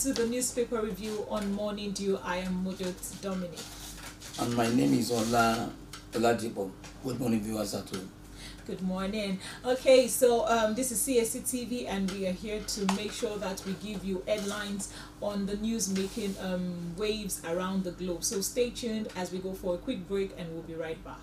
to the newspaper review on Morning Dew. I am Mojo Dominic. And my name is Oladipo. Good morning, viewers at home. Good morning. Okay, so this is CSC TV, and we are here to make sure that we give you headlines on the news making waves around the globe. So stay tuned as we go for a quick break, and we'll be right back.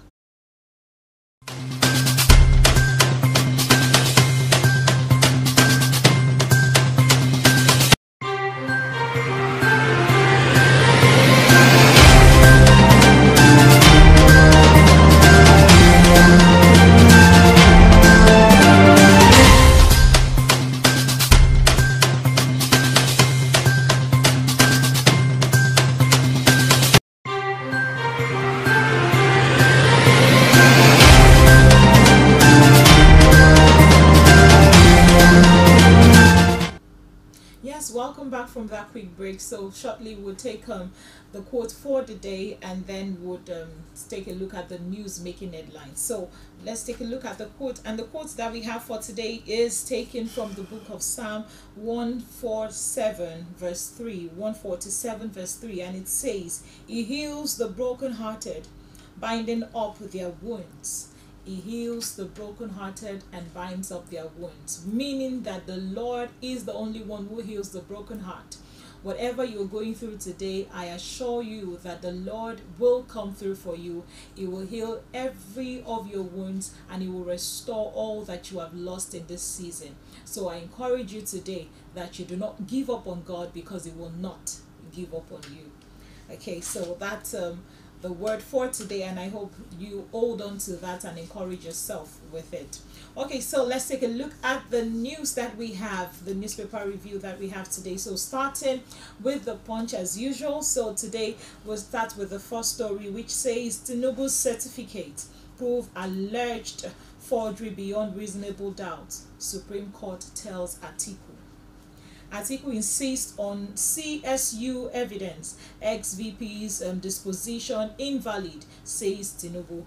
Welcome back from that quick break. So shortly we'll take the quote for the day, and then we'll take a look at the news making headlines. So let's take a look at the quote, and the quote that we have for today is taken from the book of Psalm 147 verse 3, 147 verse 3, and it says, "He heals the brokenhearted, binding up their wounds." He heals the brokenhearted and binds up their wounds, meaning that the Lord is the only one who heals the broken heart. Whatever you're going through today, I assure you that the Lord will come through for you. He will heal every of your wounds, and He will restore all that you have lost in this season. So I encourage you today that you do not give up on God, because He will not give up on you. Okay, so that's the word for today, and I hope you hold on to that and encourage yourself with it. Okay, so let's take a look at the news that we have, the newspaper review that we have today. So starting with the Punch as usual. So today we'll start with the first story, which says Tinubu's certificate prove alleged forgery beyond reasonable doubt. Supreme Court tells Atiku. Atiku insists on CSU evidence. Ex-VP's disposition invalid, says Tinubu.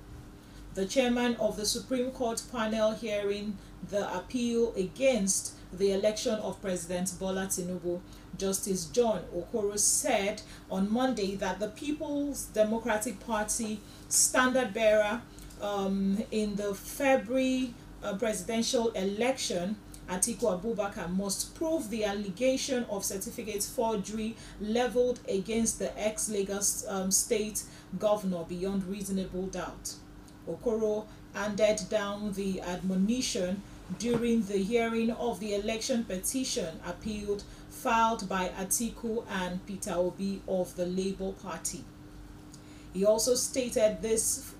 The chairman of the Supreme Court panel hearing the appeal against the election of President Bola Tinubu, Justice John Okoro, said on Monday that the People's Democratic Party standard bearer in the February presidential election, Atiku Abubakar, must prove the allegation of certificate forgery leveled against the ex-Lagos state governor beyond reasonable doubt. Okoro handed down the admonition during the hearing of the election petition appealed filed by Atiku and Peter Obi of the Labour Party. He also stated this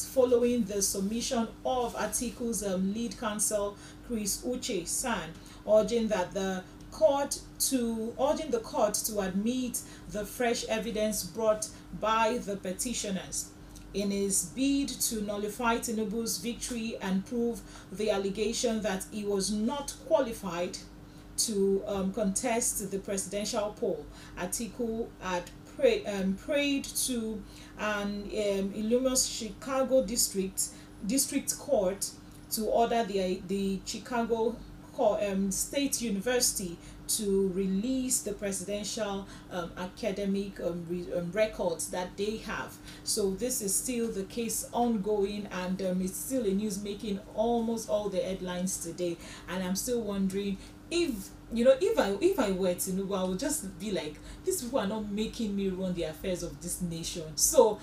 following the submission of Atiku's lead counsel Chris Uche San, urging the court to admit the fresh evidence brought by the petitioners. In his bid to nullify Tinubu's victory and prove the allegation that he was not qualified to contest the presidential poll, Atiku had prayed to an illustrious Chicago district court to order the Chicago State University to release the presidential academic records that they have. So this is still the case ongoing, and it's still a news making almost all the headlines today. And I'm still wondering if I were Tinubu, I would just be like, these people are not making me run the affairs of this nation. So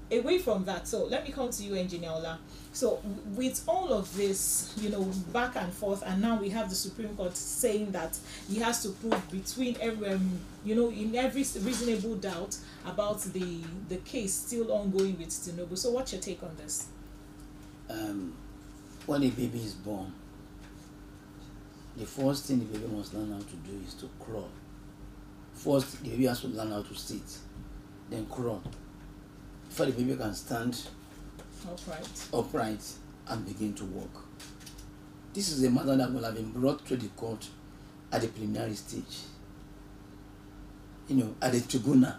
away from that, so let me come to you, Engineer Ola. So with all of this, back and forth, and now we have the Supreme Court saying that he has to prove between everyone, in every reasonable doubt about the case still ongoing with Tinubu. So what's your take on this? When a baby is born, the first thing the baby must learn how to do is to crawl. First, the baby has to learn how to sit, then crawl, before the baby can stand upright and begin to walk. This is a matter that will have been brought to the court at the preliminary stage, at the tribunal,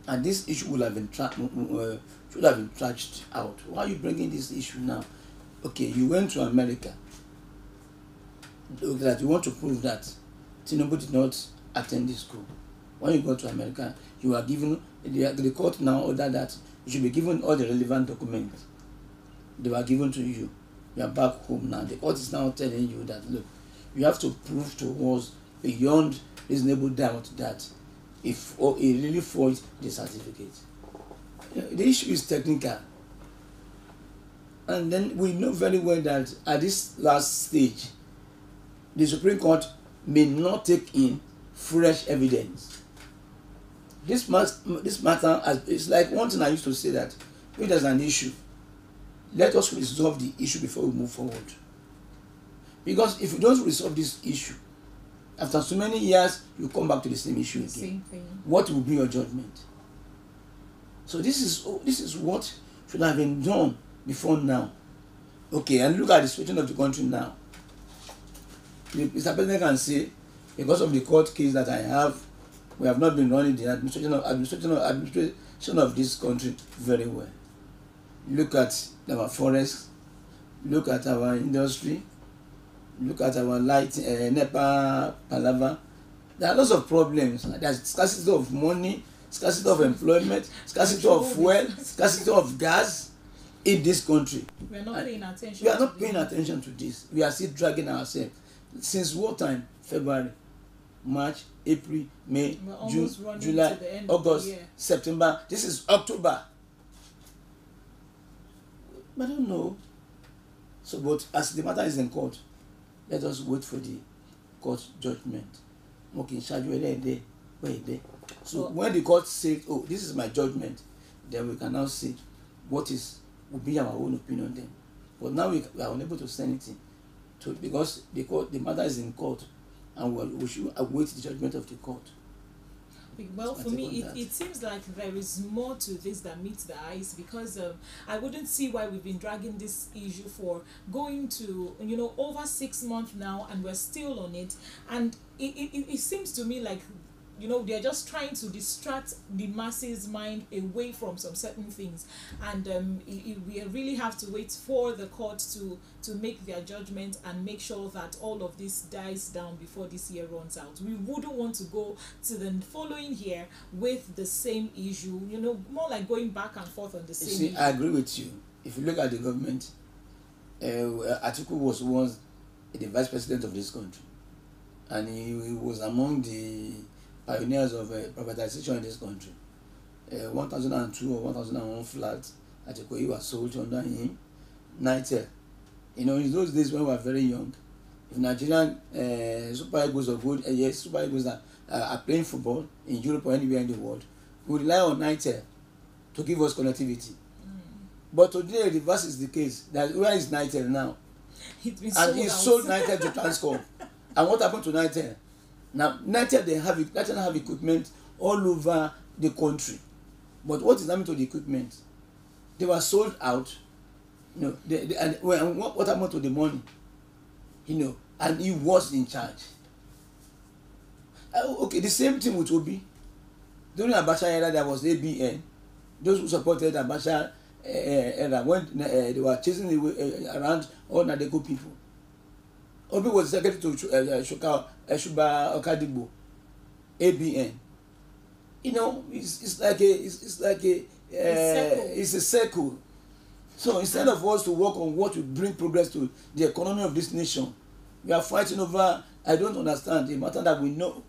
and this issue will have been should have been thrashed out. Why are you bringing this issue now? Okay, you went to America, that you want to prove that Tinubu did not attend this school. When you go to America, you are given, the court now ordered that you should be given all the relevant documents. They were given to you. You are back home now. The court is now telling you that, look, you have to prove to us beyond reasonable doubt that if he really forged the certificate. The issue is technical. And then we know very well that at this last stage, the Supreme Court may not take in fresh evidence. This matter is like one thing I used to say, that if there's an issue, let us resolve the issue before we move forward. Because if you don't resolve this issue, after so many years, you come back to the same issue again. Same thing. What will be your judgment? So this is what should have been done before now. Okay, and look at the situation of the country now. Mr. President can say, because of the court case that I have, we have not been running the administration of this country very well. Look at our forests, look at our industry, look at our light, NEPA, palaver. There are lots of problems. There's scarcity of money, scarcity of employment, scarcity of fuel, scarcity of gas in this country. We are not paying attention. We are not paying attention to this. We are still dragging ourselves. Since what time? February, March, April, May, June, July, August, September. This is October. I don't know. So, but as the matter is in court, let us wait for the court judgment. Okay, so when the court says, "Oh, this is my judgment," then we can now see what will be our own opinion then. But now we are unable to say anything, because the matter is in court, and we should await the judgment of the court. Well, for me, it seems like there is more to this than meets the eyes, because I wouldn't see why we've been dragging this issue for going to, over 6 months now, and we're still on it. And it seems to me like, they're just trying to distract the masses' mind away from some certain things. And we really have to wait for the court to make their judgment and make sure that all of this dies down before this year runs out. We wouldn't want to go to the following year with the same issue, more like going back and forth on the same issue. I agree with you. If you look at the government, Atiku was once the vice president of this country, and he was among the pioneers of privatization in this country. 1002 or 1001 flats at Ikoyi was sold under him. Nitel. In those days when we were very young, if Nigerian Super Eagles or good, Super Eagles are playing football in Europe or anywhere in the world, we would rely on Nitel to give us connectivity. But today, the reverse is the case. That where is Nitel now? And he sold Nitel to Transcorp. And what happened to Nitel? Now, Nitel they have equipment all over the country, but what is happening to the equipment? They were sold out, and what happened to the money? And he was in charge. Okay, the same thing with Obi. During Abacha era, there was ABN. Those who supported Abacha era, when they were chasing around all Nadeko people. Obi was secretary to Shuba Okadigbo, ABN. It's a circle. So instead of us to work on what will bring progress to the economy of this nation, we are fighting over, I don't understand, the matter that we know.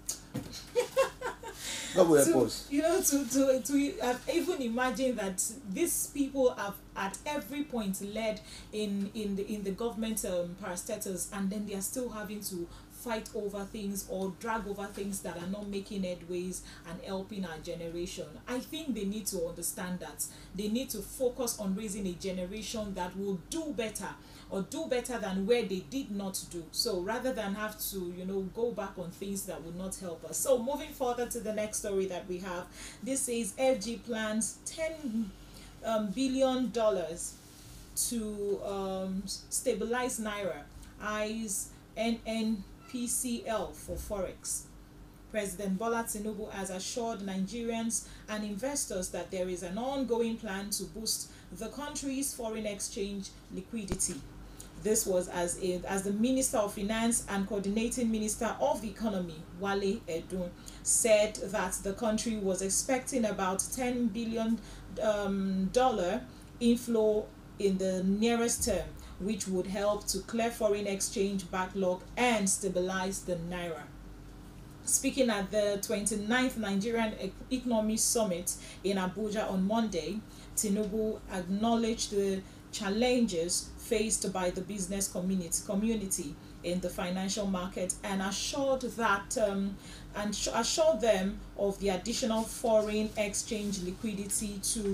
God will help us. To even imagine that these people have at every point led in the government parastatals, and then they are still having to fight over things or drag over things that are not making headways and helping our generation. I think they need to understand that they need to focus on raising a generation that will do better, or do better than where they did not do. So rather than have to go back on things that would not help us. So moving further to the next story that we have, this says FG plans $10 billion to stabilize Naira, eyes NNPCL for Forex. President Bola Tinubu has assured Nigerians and investors that there is an ongoing plan to boost the country's foreign exchange liquidity. This was as the Minister of Finance and Coordinating Minister of the Economy, Wale Edun, said that the country was expecting about $10 billion dollar inflow in the nearest term, which would help to clear foreign exchange backlog and stabilize the naira. Speaking at the 29th Nigerian Economic Summit in Abuja on Monday, Tinubu acknowledged the challenges faced by the business community in the financial market and assured them of the additional foreign exchange liquidity to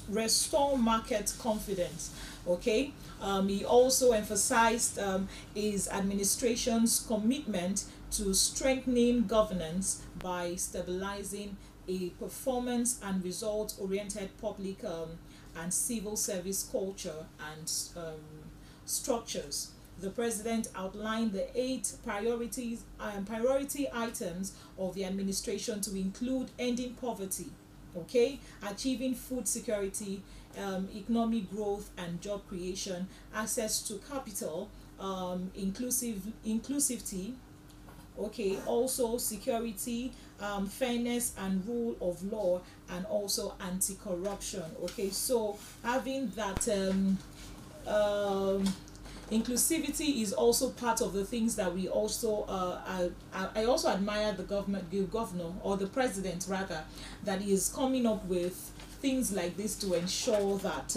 restore market confidence. Okay, he also emphasized his administration's commitment to strengthening governance by stabilizing a performance and result oriented public and civil service culture and structures. The president outlined the 8 priority items of the administration to include ending poverty, okay, achieving food security, economic growth and job creation, access to capital, inclusivity, okay, also security, fairness and rule of law, and also anti-corruption. Okay, so having that inclusivity is also part of the things that we also I also admire the governor, or the president rather, that he is coming up with things like this to ensure that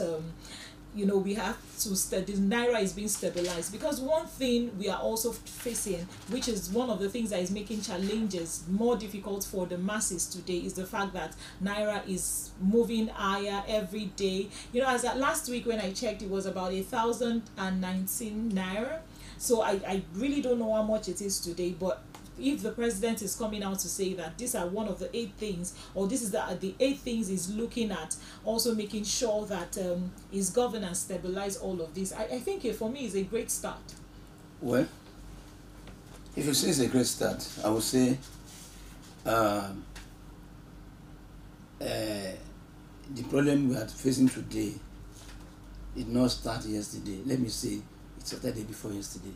we have to the naira is being stabilized. Because one thing we are also facing, which is one of the things that is making challenges more difficult for the masses today, is the fact that naira is moving higher every day. As at last week when I checked, it was about 1,019 naira. So I really don't know how much it is today, but if the president is coming out to say that these are one of the 8 things, or this is the 8 things he's looking at, also making sure that his governance stabilize all of this, I think for me is a great start. Well, if you say it's a great start, I would say the problem we are facing today did not start yesterday. Let me say it started the day before yesterday.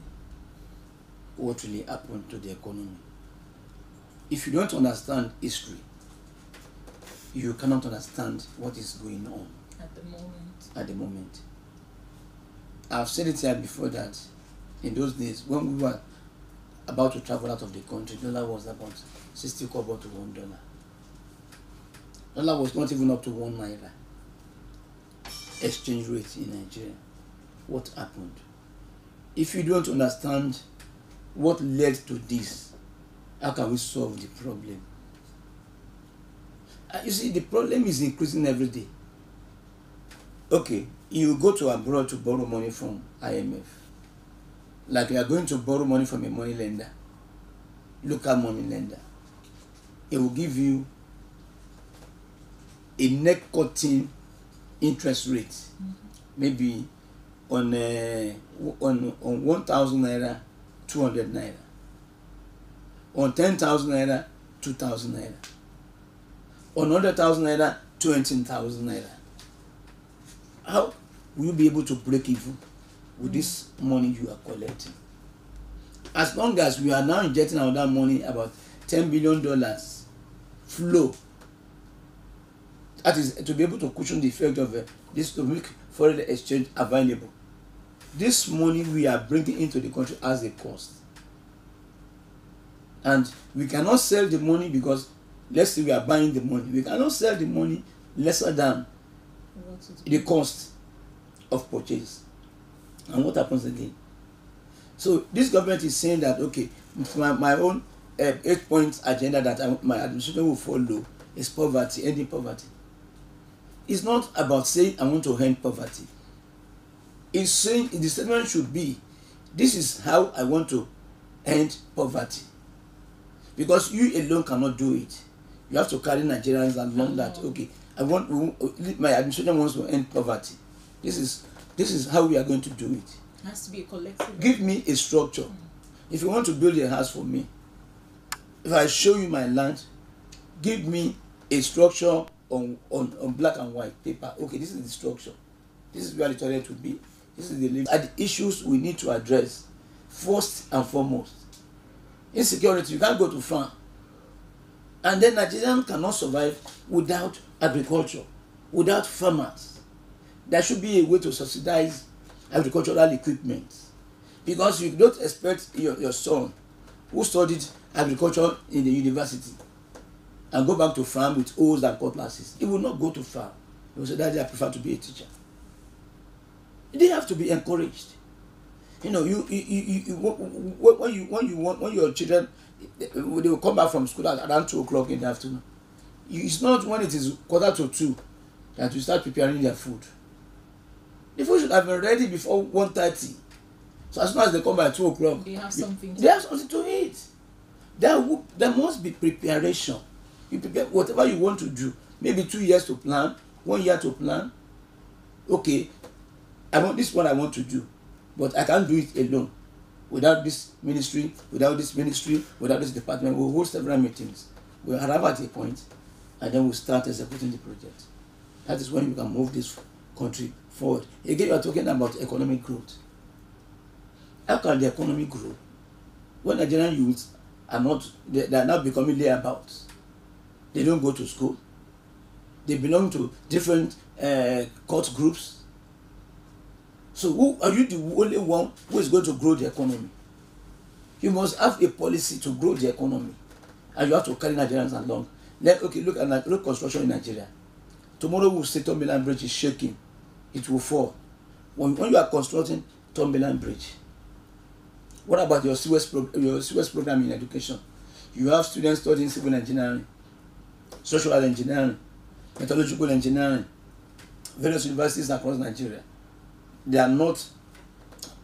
What really happened to the economy? If you don't understand history, you cannot understand what is going on at the moment. I've said it here before that in those days when we were about to travel out of the country, dollar was about 60 kobo to $1. Dollar was not even up to 1 naira. Exchange rate in Nigeria. What happened? If you don't understand what led to this, how can we solve the problem? You see, the problem is increasing every day. Okay, you go to abroad to borrow money from IMF. Like you are going to borrow money from a money lender, local money lender. It will give you a neck cutting interest rate, maybe on 1,000 naira, 200 naira. On 10,000 naira, 2,000 naira. On 100,000 naira, 20,000 naira. How will you be able to break even with this money you are collecting? As long as we are now injecting another money, about $10 billion flow, that is to be able to cushion the effect of this, to make foreign exchange available. This money we are bringing into the country has a cost, and we cannot sell the money because, let's say we are buying the money, we cannot sell the money lesser than the cost of purchase. And what happens again? So this government is saying that, okay, my own 8-point agenda that my administration will follow is poverty, ending poverty. It's not about saying I want to end poverty. It's saying the statement should be, this is how I want to end poverty. Because you alone cannot do it. You have to carry Nigerians along that, okay, my administration wants to end poverty. This is how we are going to do it. It has to be a collective. Give me a structure. If you want to build a house for me, if I show you my land, give me a structure on black and white paper. Okay, this is the structure. This is where the toilet will be. This is the issues we need to address first and foremost. Insecurity, you can't go to farm. And then Nigerians cannot survive without agriculture, without farmers. There should be a way to subsidize agricultural equipment. Because you don't expect your son who studied agriculture in the university and go back to farm with hoes and cutlasses. He will not go to farm. He will say, Daddy, I prefer to be a teacher. They have to be encouraged. You know, when your children, they will come back from school at around 2 o'clock in the afternoon. It's not when it is 1:45 that you start preparing their food. The food should have been ready before 1:30. So as soon as they come by 2 o'clock, they have something to eat. There must be preparation. You prepare whatever you want to do. Maybe 2 years to plan, 1 year to plan. Okay, this is what I want to do, but I can't do it alone. Without this ministry, without this department, we'll hold several meetings. We'll arrive at a point, and then we'll start executing the project. That is when you can move this country forward. Again, you are talking about economic growth. How can the economy grow when Nigerian youths are not becoming layabouts? They don't go to school. They belong to different cult groups. So who are you the only one who is going to grow the economy? You must have a policy to grow the economy, and you have to carry Nigerians along. Look at road construction in Nigeria. Tomorrow we'll say Tombilan Bridge is shaking. It will fall. When you are constructing Tombilan Bridge, what about your CS program in education? You have students studying civil engineering, social engineering, metallurgical engineering, various universities across Nigeria. They are not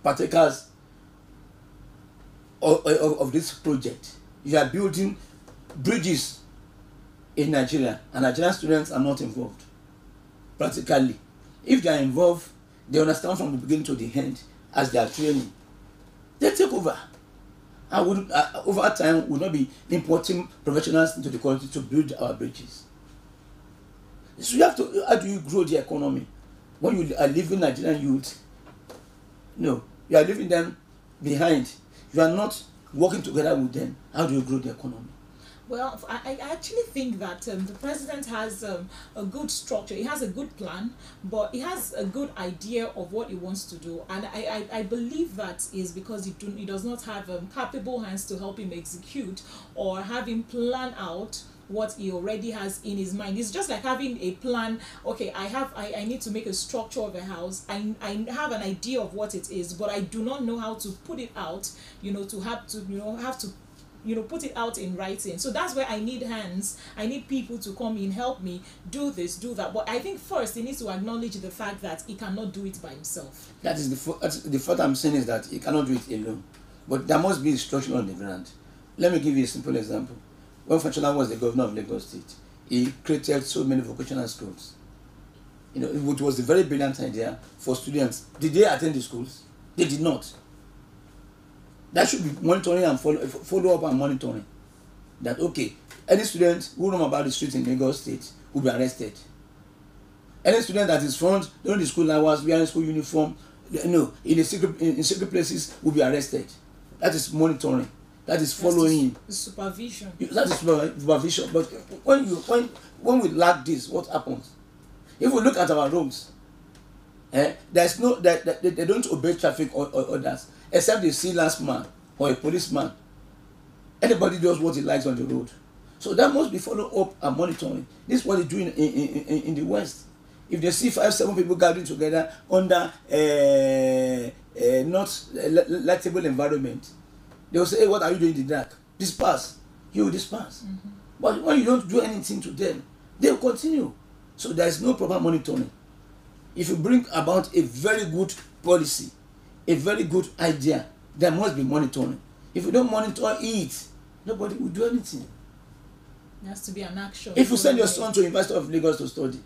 partakers of this project. You are building bridges in Nigeria, and Nigerian students are not involved practically. If they are involved, they understand from the beginning to the end as they are training. They take over. And over time, we will not be importing professionals into the country to build our bridges. So you have to, how do you grow the economy? When you are leaving Nigerian youth, no, you are leaving them behind. You are not working together with them. How do you grow the economy? Well, I actually think that the president has a good structure. He has a good plan, but he has a good idea of what he wants to do. And I believe that is because he does not have capable hands to help him execute or have him plan out what he already has in his mind. It's just like having a plan. Okay, I need to make a structure of a house. I have an idea of what it is, but I do not know how to put it out, put it out in writing. So that's where I need hands. I need people to come in, help me do this, do that. But I think first he needs to acknowledge the fact that he cannot do it by himself. That is the first I'm saying is that he cannot do it alone. But there must be instruction on the ground. Let me give you a simple example. When Fashola was the governor of Lagos State, he created so many vocational schools. It was a very brilliant idea for students. Did they attend the schools? They did not. That should be monitoring and follow up and monitoring. That okay, any student who roam about the streets in Lagos State will be arrested. Any student that is found during the school hours wearing school uniform, in secret places will be arrested. That is monitoring. That is following. Supervision. That is supervision. But when we lack this, what happens? If we look at our roads, there's no that they don't obey traffic or others, except they see last man or a policeman. Anybody does what he likes on the road. So that must be followed up and monitoring. This is what they do in the West. If they see 5-7 people gathering together under not lightable environment, they will say, hey, what are you doing in the dark? Disperse. You disperse. Mm-hmm. But when you don't do anything to them, they will continue. So there is no proper monitoring. If you bring about a very good policy, a very good idea, there must be monitoring. If you don't monitor it, nobody will do anything. There has to be an action. If you send your son to University of Lagos to study,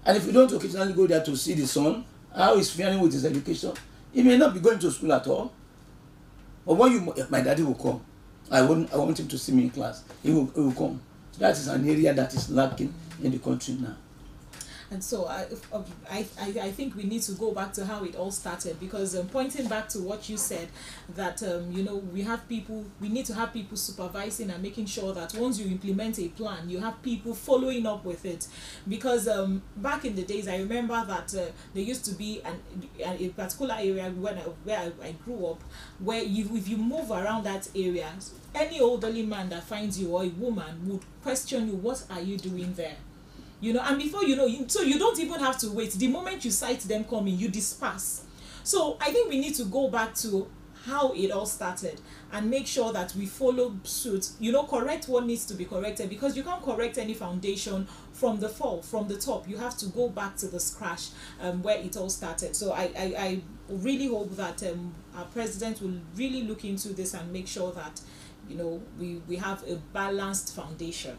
and if you don't occasionally go there to see the son, how he's faring with his education, he may not be going to school at all. But when my daddy will come, I want him to see me in class. He will come. So that is an area that is lacking in the country now. And so I think we need to go back to how it all started, because pointing back to what you said, that we need to have people supervising and making sure that once you implement a plan, you have people following up with it. Because back in the days, I remember that there used to be a particular area where I grew up, where if you move around that area, any elderly man that finds you, or a woman, would question you, what are you doing there? And before you know, so you don't even have to wait. The moment you sight them coming, you disperse. So I think we need to go back to how it all started and make sure that we follow suit, correct what needs to be corrected, because you can't correct any foundation from the top. You have to go back to the scratch, where it all started. So I really hope that our president will really look into this and make sure that we have a balanced foundation.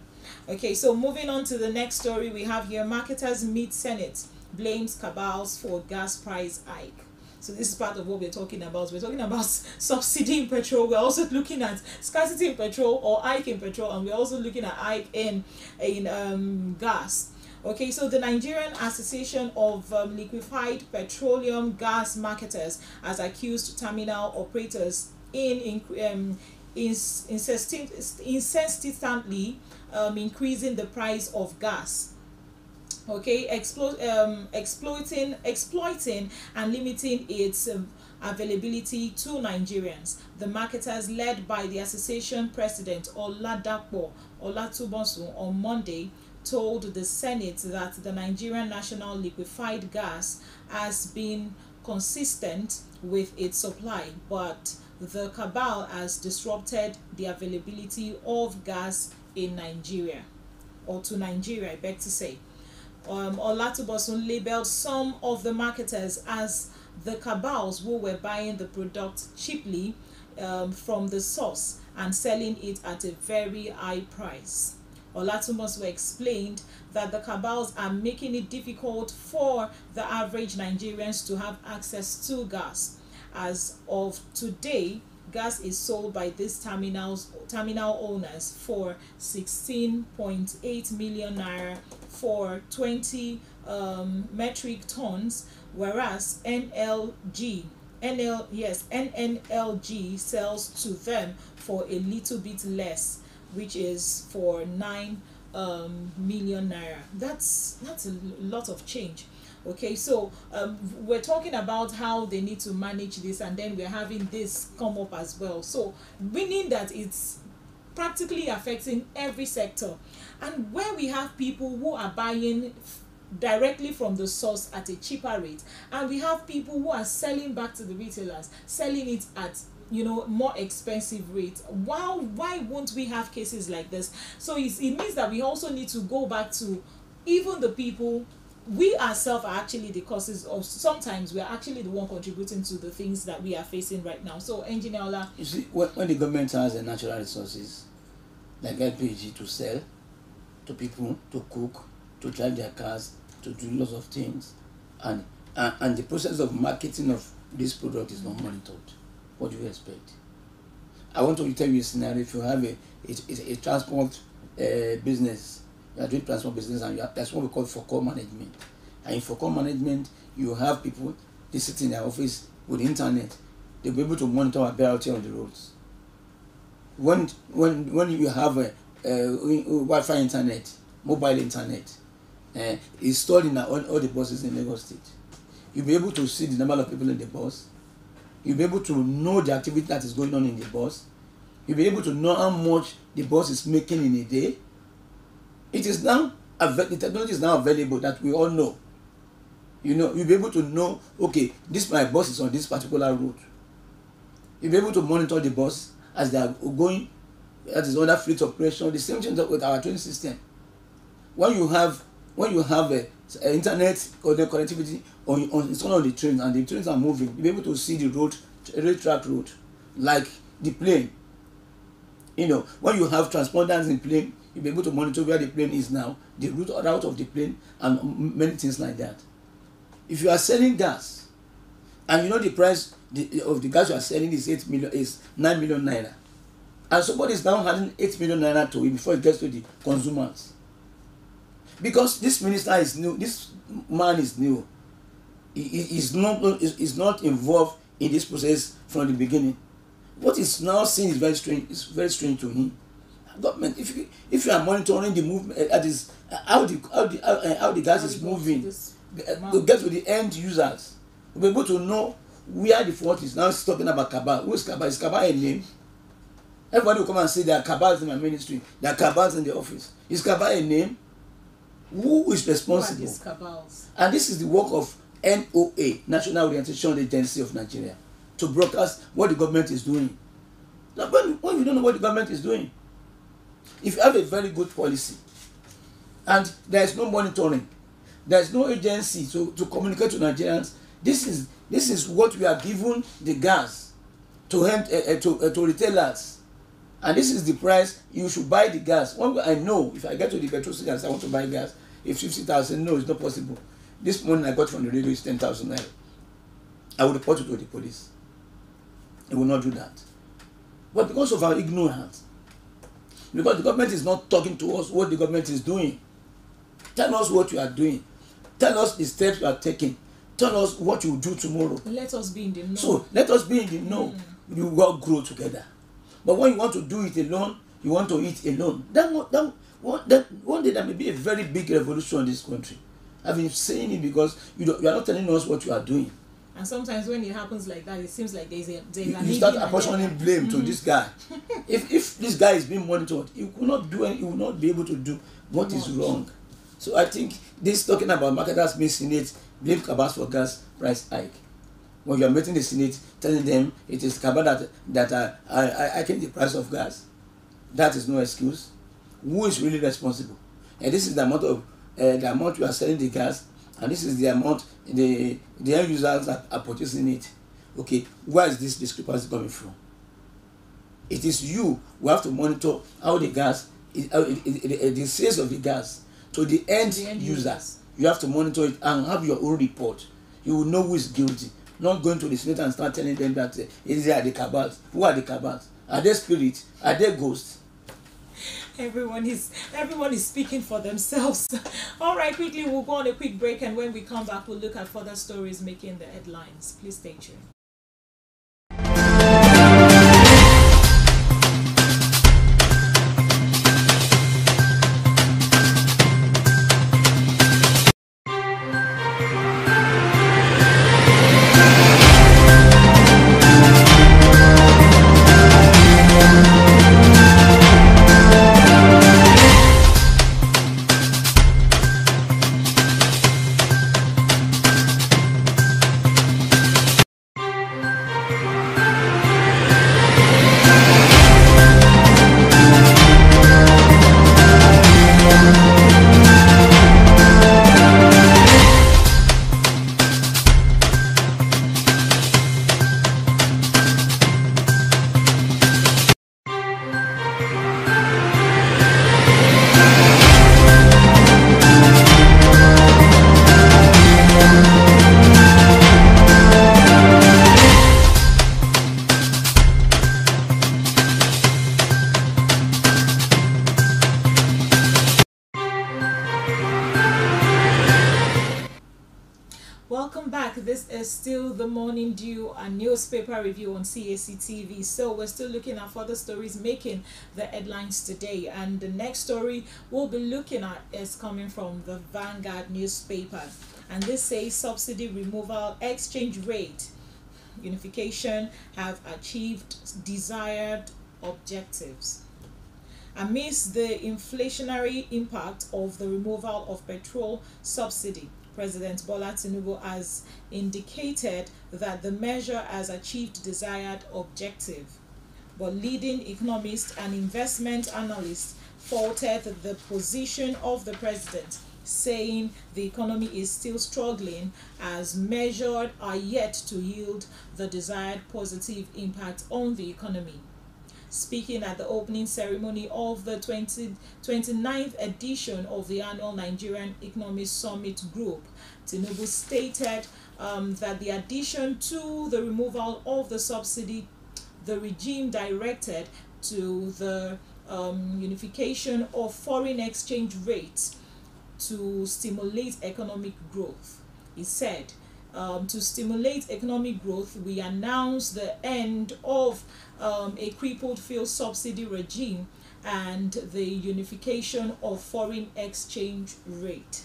Okay, so moving on to the next story we have here: marketers meet Senate, blames cabals for gas price hike. So this is part of what we're talking about. We're talking about subsidy in petrol. We're also looking at scarcity in petrol, or hike in petrol, and we're also looking at hike in gas. Okay, so the Nigerian Association of Liquefied Petroleum Gas Marketers has accused terminal operators insistently increasing the price of gas. Okay, exploiting and limiting its availability to Nigerians. The marketers, led by the association president Oladapo Olatubosun, on Monday told the Senate that the Nigerian National Liquefied Gas has been consistent with its supply, but the cabal has disrupted the availability of gas in Nigeria, or to Nigeria, I beg to say. Olatubosun labeled some of the marketers as the cabals who were buying the product cheaply from the source and selling it at a very high price. Olatubosun explained that the cabals are making it difficult for the average Nigerians to have access to gas. As of today, gas is sold by these terminal owners for 16.8 million naira for 20 metric tons, whereas NNLG sells to them for a little bit less, which is for 9 million naira. That's a lot of change. Okay, so we're talking about how they need to manage this, and then we're having this come up as well. So meaning that it's practically affecting every sector, and where we have people who are buying directly from the source at a cheaper rate, and we have people who are selling back to the retailers, selling it at more expensive rate. Why won't we have cases like this? So it means that we also need to go back to even the people. We ourselves are actually the causes of, sometimes we are actually the one contributing to the things that we are facing right now. So, Engineer Ola, you see, when the government has the natural resources like LPG to sell to people, to cook, to drive their cars, to do lots of things, and the process of marketing of this product is not monitored, what do you expect? I want to tell you a scenario. If you have a transport business, you are doing transport business, and that's what we call forecall management. And in forecall management, you have people, they sit in their office with the internet. They'll be able to monitor availability on the roads. When you have a Wi-Fi internet, mobile internet, installed in all the buses in Lagos State, you'll be able to see the number of people in the bus. You'll be able to know the activity that is going on in the bus. You'll be able to know how much the bus is making in a day. It is now the technology is now available that we all know. You'll be able to know, okay, my bus is on this particular route. You'll be able to monitor the bus as they are going. That is under fleet operation. The same thing with our train system. When you have internet or the connectivity it's on the train, and the trains are moving, you'll be able to see the road, track road, like the plane. When you have transponders in plane, you'll be able to monitor where the plane is now, the route of the plane, and many things like that. If you are selling gas, and the price of the gas you are selling is 9 million naira, and somebody is now handing 8 million naira to it before it gets to the consumers, because this minister is new, this man is new. Is not involved in this process from the beginning. What is now seen is very strange. It's very strange to him. Government, if you are monitoring the movement, that is how the gas is moving, to get to the end users, we'll be able to know where the fault is. Now it's talking about cabal. Who is cabal? Is cabal a name? Everybody will come and say there are cabals in my ministry, there are cabals in the office. Is cabal a name? Who is responsible? Who are these cabals? And this is the work of NOA, National Orientation Agency of Nigeria, to broadcast what the government is doing. Now, when you don't know what the government is doing, if you have a very good policy and there is no monitoring, there is no agency to communicate to Nigerians, this is what we are giving the gas to retailers, and this is the price you should buy the gas. I know if I get to the petrol station and I want to buy gas, if 50,000, no, it's not possible. This money I got from the radio is 10,000 naira. I will report it to the police. They will not do that. But because of our ignorance, because the government is not talking to us what the government is doing. Tell us what you are doing. Tell us the steps you are taking. Tell us what you will do tomorrow. Let us be in the know. So let us be in the know. We will all grow together. But when you want to do it alone, you want to eat alone. One day there may be a very big revolution in this country. I've been saying it because you are not telling us what you are doing. And sometimes when it happens like that, it seems like there's you start apportioning blame to this guy. If this guy is being monitored, he will not be able to do what is wrong. So I think this talking about marketers being Senate, blame cabals for gas price hike. When you are meeting the Senate, telling them it is cabal that are hiking the price of gas, that is no excuse. Who is really responsible? And this is the amount you are selling the gas, and this is the amount the end users are purchasing it. Okay, where is this discrepancy coming from? It is you who have to monitor how the gas, the sales of the gas to the end users. You have to monitor it and have your own report. You will know who is guilty. Not going to the Senate and start telling them that these are the cabals. Who are the cabals? Are they spirits? Are they ghosts? Everyone is speaking for themselves. All right, quickly we'll go on a quick break, and when we come back we'll look at further stories making the headlines. Please stay tuned. Welcome back. This is still the Morning Dew, a newspaper review on Cactv. So we're still looking at further stories making the headlines today, and the next story we'll be looking at is coming from the Vanguard newspaper, and this says subsidy removal, exchange rate unification have achieved desired objectives. Amidst the inflationary impact of the removal of petrol subsidy, President Bola Tinubu has indicated that the measure has achieved desired objective. But leading economists and investment analysts faulted the position of the president, saying the economy is still struggling as measures are yet to yield the desired positive impact on the economy. Speaking at the opening ceremony of the 29th edition of the annual Nigerian Economic Summit Group, Tinubu stated that the addition to the removal of the subsidy, the regime directed to the unification of foreign exchange rates to stimulate economic growth. He said, to stimulate economic growth, we announced the end of a crippled fuel subsidy regime and the unification of foreign exchange rate.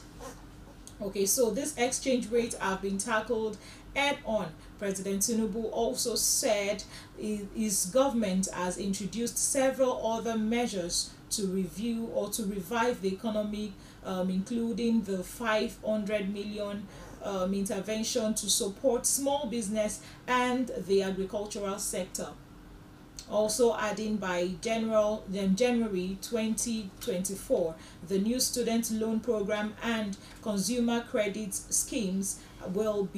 Okay, so this exchange rate have been tackled head on. President Tinubu also said his government has introduced several other measures to review or to revive the economy, including the 500 million intervention to support small business and the agricultural sector. Also adding by January 2024, the new student loan program and consumer credit schemes will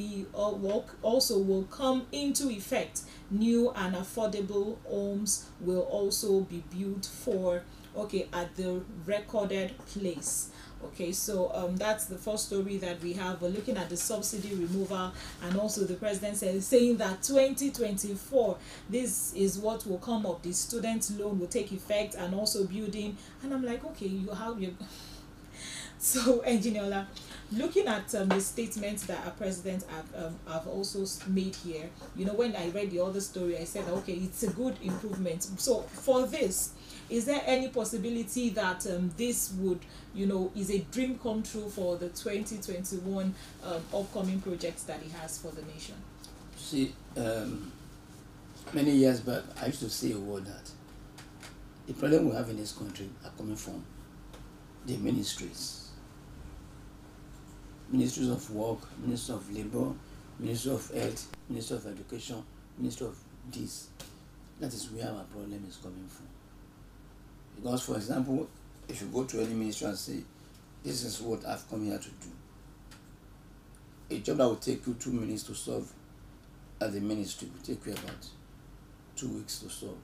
come into effect. New and affordable homes will also be built at the recorded place. Okay, so that's the first story that we have. We're looking at the subsidy removal, and also the president saying that 2024, this is what will come up. The student loan will take effect, and also building. And I'm like, okay, so Engineer, looking at the statements that our president have also made here, when I read the other story, I said, okay, it's a good improvement. So for this, is there any possibility that this would, is a dream come true for the 2021 upcoming projects that he has for the nation? See, many years back, I used to say a word that the problem we have in this country are coming from the ministries. Ministries of Work, Ministry of Labor, Ministry of Health, Ministry of Education, Ministry of this. That is where our problem is coming from. Because, for example, if you go to any ministry and say, this is what I've come here to do, a job that will take you 2 minutes to solve at the ministry will take you about 2 weeks to solve.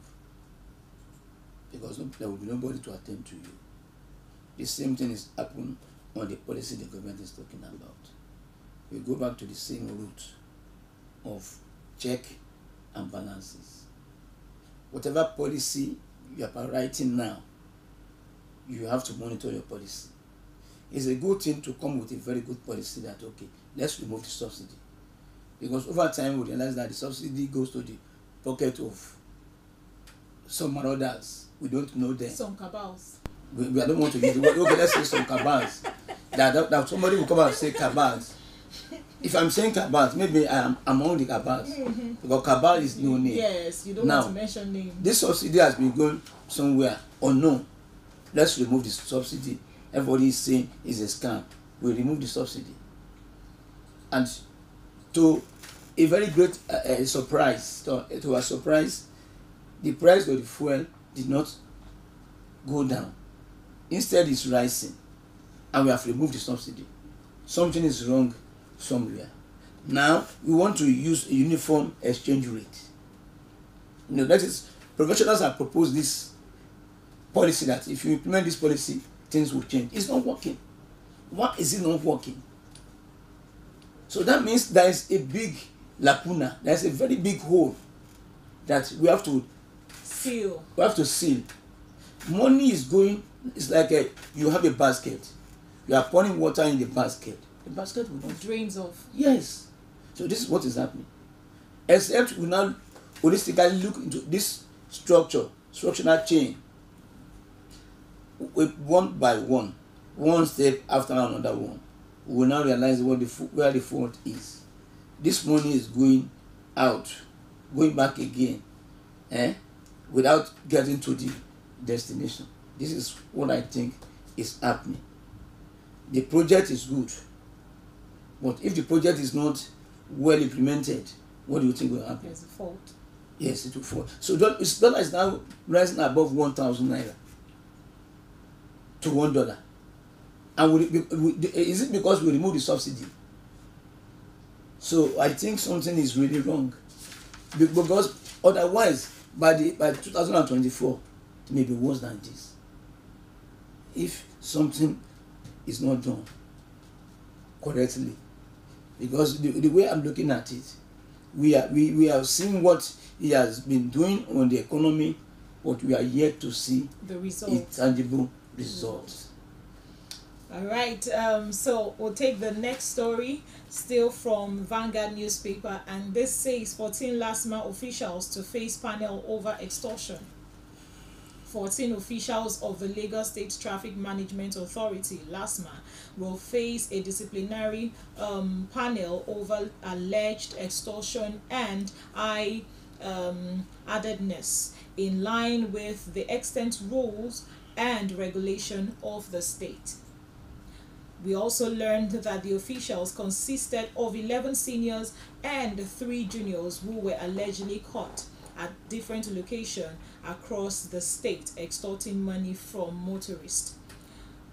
Because there will be nobody to attend to you. The same thing is happening on the policy the government is talking about. We go back to the same route of check and balances. Whatever policy you are writing now, you have to monitor your policy. It's a good thing to come with a very good policy that, okay, let's remove the subsidy. Because over time we realize that the subsidy goes to the pocket of some others. We don't know them. Some cabals. We don't want to use the word. Okay, let's say some cabals. That somebody will come out and say cabals. If I'm saying cabals, maybe I am among the cabals. Because cabal is no name. Yes, you don't want to mention name. This subsidy has been going somewhere unknown. Let's remove the subsidy. Everybody is saying it's a scam. We remove the subsidy. And to a very great surprise, to our surprise, the price of the fuel did not go down. Instead, it's rising. And we have removed the subsidy. Something is wrong somewhere. Now, we want to use a uniform exchange rate. That is, professionals have proposed this policy that if you implement this policy, things will change. It's not working. Why is it not working? So that means there is a big lacuna. There is a very big hole that we have to seal. Money is going, it's like you have a basket. You are pouring water in the basket. The basket will not drains off. Yes. So this is what is happening. Except we now holistically look into this structural chain, one by one step after another one. We will now realize where the fault is. This money is going out, going back again, without getting to the destination. This is what I think is happening. The project is good, but if the project is not well implemented, what do you think will happen? There's a fault. Yes, it will fall. So dollar is now rising above 1,000 naira to $1. And is it because we remove the subsidy? So I think something is really wrong, because otherwise by 2024 it may be worse than this if something is not done correctly. Because the way I'm looking at it, we have seen what he has been doing on the economy, but we are yet to see the result. a tangible result. All right, so we'll take the next story, still from Vanguard newspaper, and this says 14 LASMA officials to face panel over extortion. 14 officials of the Lagos State Traffic Management Authority (LASMA) will face a disciplinary panel over alleged extortion and high addedness, in line with the extant rules and regulation of the state. We also learned that the officials consisted of 11 seniors and 3 juniors who were allegedly caught at different locations across the state extorting money from motorists.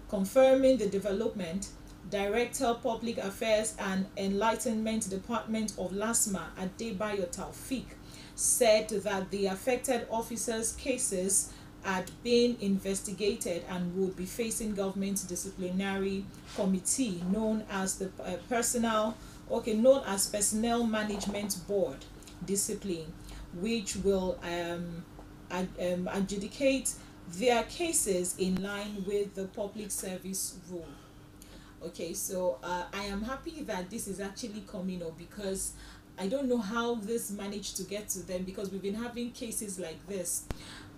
Confirming the development, Director Public Affairs and Enlightenment Department of LASMA, Adebayo Taufik, said that the affected officers' cases had been investigated and would be facing government disciplinary committee known as the personnel management board discipline, which will adjudicate their cases in line with the public service rule. Okay, so I am happy that this is actually coming up, because I don't know how this managed to get to them, because we've been having cases like this,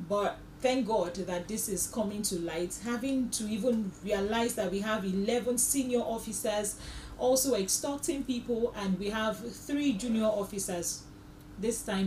but thank God that this is coming to light. Having to even realize that we have 11 senior officers also extorting people, and we have 3 junior officers this time